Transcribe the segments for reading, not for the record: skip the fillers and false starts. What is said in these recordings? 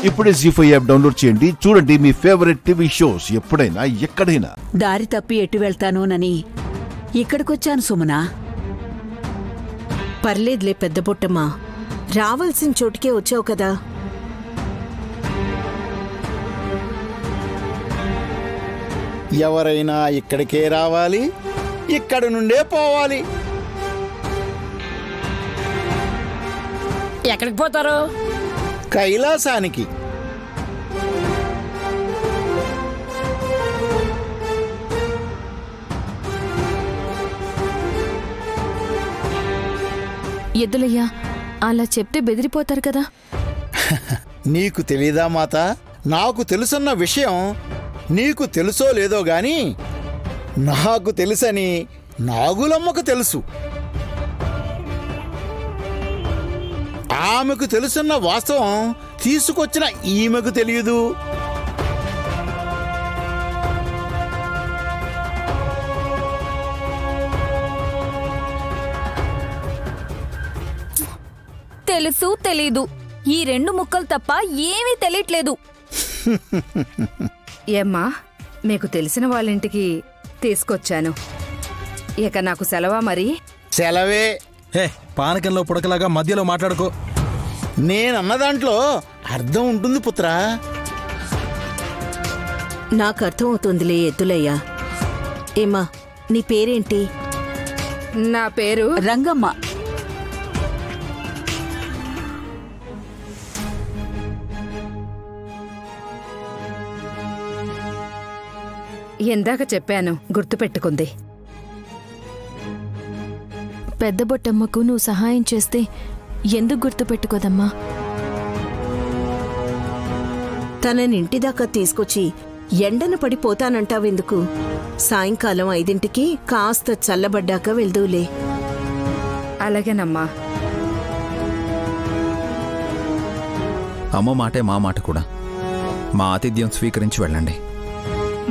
ఇప్పుడే జీ5 app download చేయండి. చూడండి మీ ఫేవరెట్ టీవీ షోస్ ఎప్పుడైనా ఎక్కడైనా. దారి తప్పి ఎటు వెళ్తానోనని ఇక్కడికొచ్చాను సుమనా. పర్లేదులే పెద్ద బొట్టమ్మా, రావాల్సిన చోటుకే వచ్చావు కదా. ఎవరైనా ఇక్కడికే రావాలి, ఇక్కడ నుండే పోవాలి. ఎక్కడికి పోతారు? కైలాసానికి. ఎద్దులయ్యా, అలా చెప్తే బెదిరిపోతారు కదా. నీకు తెలీదా మాత? నాకు తెలుసున్న విషయం నీకు తెలుసో లేదో గాని నాకు తెలుసని నాగులమ్మకు తెలుసు. ఆమెకు తెలుసున్న వాస్తవం తీసుకొచ్చిన ఈమెకు తెలియదు. తెలుసు తెలీదు, ఈ రెండు ముక్కలు తప్ప ఏమీ తెలియట్లేదు. ఏమ్మా, మీకు తెలిసిన వాళ్ళింటికి తీసుకొచ్చాను. ఇక నాకు సెలవా? మరి సెలవే. హే, పానకంలో పుడకలాగా మధ్యలో మాట్లాడుకో. నేనన్న దాంట్లో అర్థం ఉంటుంది పుత్రా. నాకు అర్థం అవుతుందిలే ఎద్దులయ్యా. ఏమా, నీ పేరేంటి? నా పేరు రంగమ్మ. ఇందాక చెప్పాను, గుర్తుపెట్టుకుంది. పెద్ద బొట్టమ్మకు నువ్వు సహాయం చేస్తే ఎందుకు గుర్తుపెట్టుకోదమ్మా? తనని ఇంటిదాకా తీసుకొచ్చి ఎండన పడిపోతానంటావెందుకు? సాయంకాలం 5ంటికి కాస్త చల్లబడ్డాక వెళ్దూలే. అలాగేనమ్మా. అమ్మ మాటే మా మాట కూడా. మా ఆతిథ్యం స్వీకరించి వెళ్ళండి.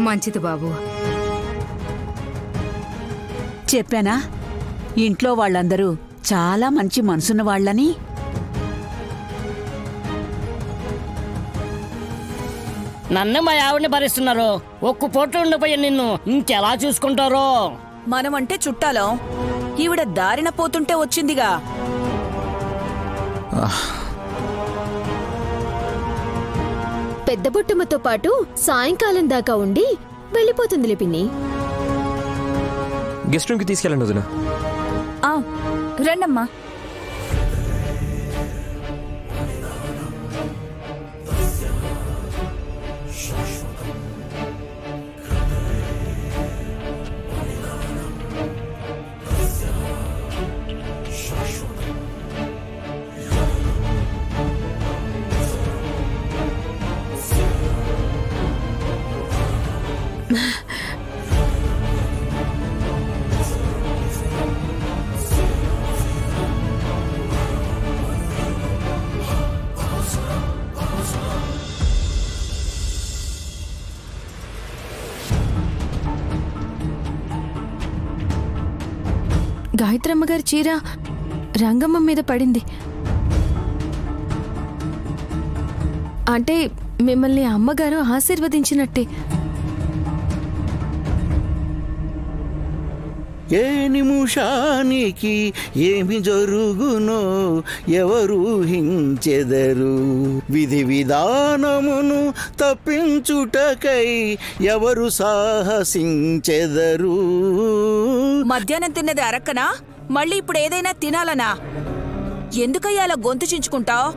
మంచిది బాబు. చెప్పానా ఇంట్లో వాళ్ళందరూ చాలా మంచి మనసున్న వాళ్ళని? నన్ను మా ఆవిడని భరిస్తున్నారు. ఒక్క పూట ఉండిపోయి నిన్ను ఇంకెలా చూసుకుంటారో. మనమంటే చుట్టాలం, ఈవిడ దారిన పోతుంటే వచ్చిందిగా. పెద్ద బొట్టమ్మతో పాటు సాయంకాలం దాకా ఉండి వెళ్ళిపోతుందిలే పిన్ని. గెస్ట్ రూమ్కి తీసుకెళ్ళండి వదిన. రండమ్మా. గాయత్రమ్మ గారి చీర రంగమ్మ మీద పడింది. అంటే మిమ్మల్ని అమ్మగారు ఆశీర్వదించినట్టే. ఏ నిమిషానికి ఏమి జరుగునో ఎవరు ఊహించెదరు. విధి విధానమును తప్పించుటకై ఎవరు సాహసించెదరు. మధ్యాహ్నం తిన్నది అరక్కనా? మళ్ళీ ఇప్పుడు ఏదైనా తినాలనా? ఎందుకయ్యా అలా గొంతు చించుకుంటావు?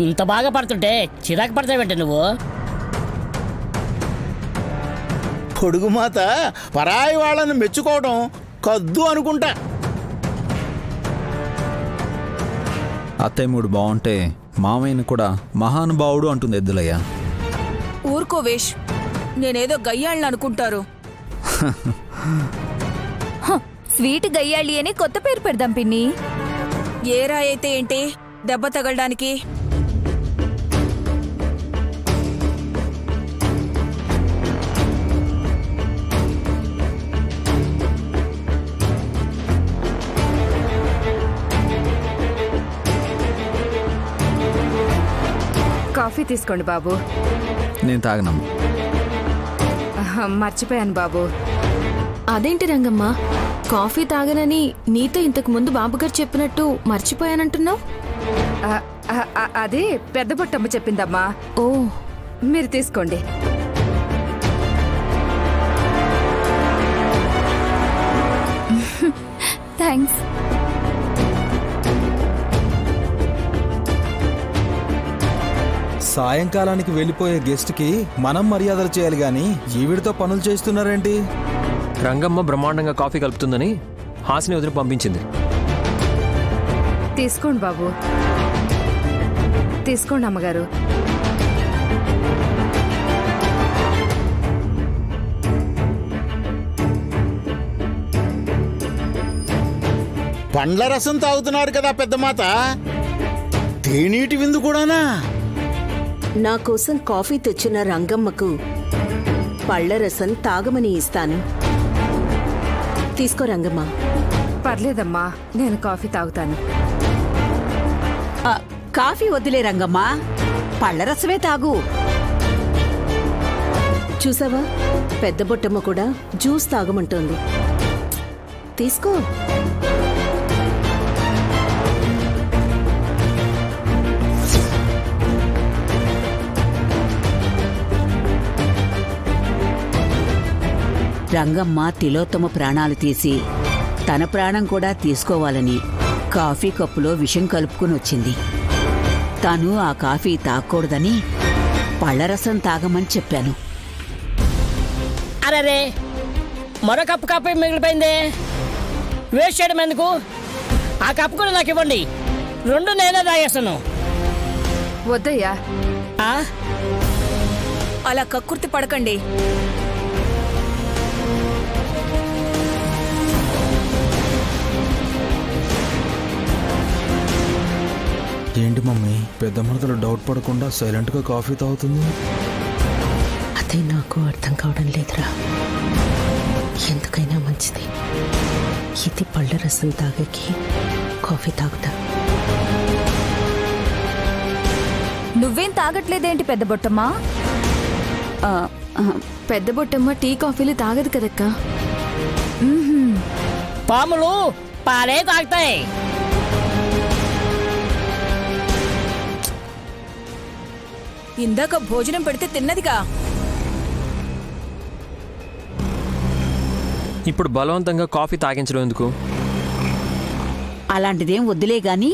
ఇంత బాగా పడుతుంటే చిరాకు పడతావేంటి నువ్వు? పొడుగు మాత పరాయి వాళ్ళని మెచ్చుకోవడం కద్దు అనుకుంటా. అత్తయ్య మూడు బాగుంటే మామయ్యను కూడా మహానుభావుడు అంటుంది ఎద్దులయ్య. ఊరుకో వేష్, నేనేదో గయ్యాళ్ళని అనుకుంటారు. స్వీట్ గయ్యాళి అని కొత్త పేరు పెడదాం పిన్ని. ఏ రాయి అయితే ఏంటి దెబ్బ తగలడానికి? కాఫీ తీసుకోండి బాబు. నేను తాగనమ్మా. మర్చిపోయాను బాబు. అదేంటి రంగమ్మ, కాఫీ తాగనని నీతో ఇంతకు ముందు బాబుగారు చెప్పినట్టు మర్చిపోయానంటున్నావు? అదే పెద్ద బొట్టమ్మ చెప్పిందమ్మా. ఓ, మీరు తీసుకోండి. థ్యాంక్స్. సాయంకాలానికి వెళ్ళిపోయే గెస్ట్ కి మనం మర్యాదలు చేయాలి గాని ఈవిడితో పనులు చేస్తున్నారేంటి? రంగమ్మ బ్రహ్మాండంగా కాఫీ కలుపుతుందని హాసిని వదిలి పంపించింది. తీసుకోండి బాబు, తీసుకోండి అమ్మగారు. పండ్ల రసం తాగుతున్నారు కదా పెద్దమాత, తేనీటి విందు కూడానా? నా కోసం కాఫీ తెచ్చిన రంగమ్మకు పళ్ళ రసం తాగమని ఇస్తాను. తీసుకో రంగమ్మ. పర్లేదమ్మా, నేను కాఫీ తాగుతాను. కాఫీ వద్దులే రంగమ్మా, పళ్ళరసమే తాగు. చూసావా, పెద్ద బొట్టమ్మ కూడా జ్యూస్ తాగమంటోంది. తీసుకో. రంగమ్మ తిలోత్తమ ప్రాణాలు తీసి తన ప్రాణం కూడా తీసుకోవాలని కాఫీ కప్పులో విషం కలుపుకుని వచ్చింది. తాను ఆ కాఫీ తాగకూడదని పళ్ళరసం తాగమని చెప్పాను. అరే, మరో కప్పు కాఫీ మిగిలిపోయిందే, వేస్ట్ చేయడం ఎందుకు? ఆ కప్పు కూడా నాకు ఇవ్వండి, 2 నేనే తాగేస్తాను. వద్దయ్యా. అలా కక్కుర్తి పడకండి. ఏంటి మమ్మీ, పెద్ద మనసులో డౌట్ పడకుండా సైలెంట్ గా కాఫీ తాగుతుంది? అదే నాకు అర్థం కావడం లేదురా. ఎందుకైనా మంచిది ఇది పళ్ళ రసం తాగకి కాఫీ తాగుతా. నువ్వేం తాగట్లేదేంటి పెద్ద బొట్టమ్మా? పెద్ద బొట్టమ్మ టీ కాఫీలు తాగదు కదక్కా. పాములు పాలే తాగుతాయి. ఇందాక భోజనం పెడితే తిన్నదిగా. ఇప్పుడు బలవంతంగా కాఫీ తాగించడం ఎందుకు? అలాంటిదేం వద్దులే గాని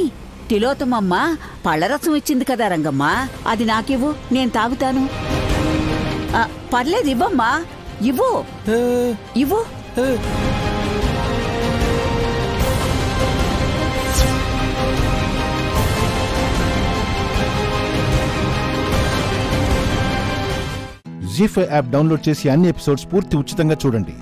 తిలోత్తమమ్మ పళ్ళరసం ఇచ్చింది కదా రంగమ్మ, అది నాకివ్వు, నేను తాగుతాను. పర్లేదు, ఇవ్వమ్మా, ఇవ్వు ఇవ్వు. జీ5 యాప్ డౌన్లోడ్ చేసి అన్ని ఎపిసోడ్స్ పూర్తి ఉచితంగా చూడండి.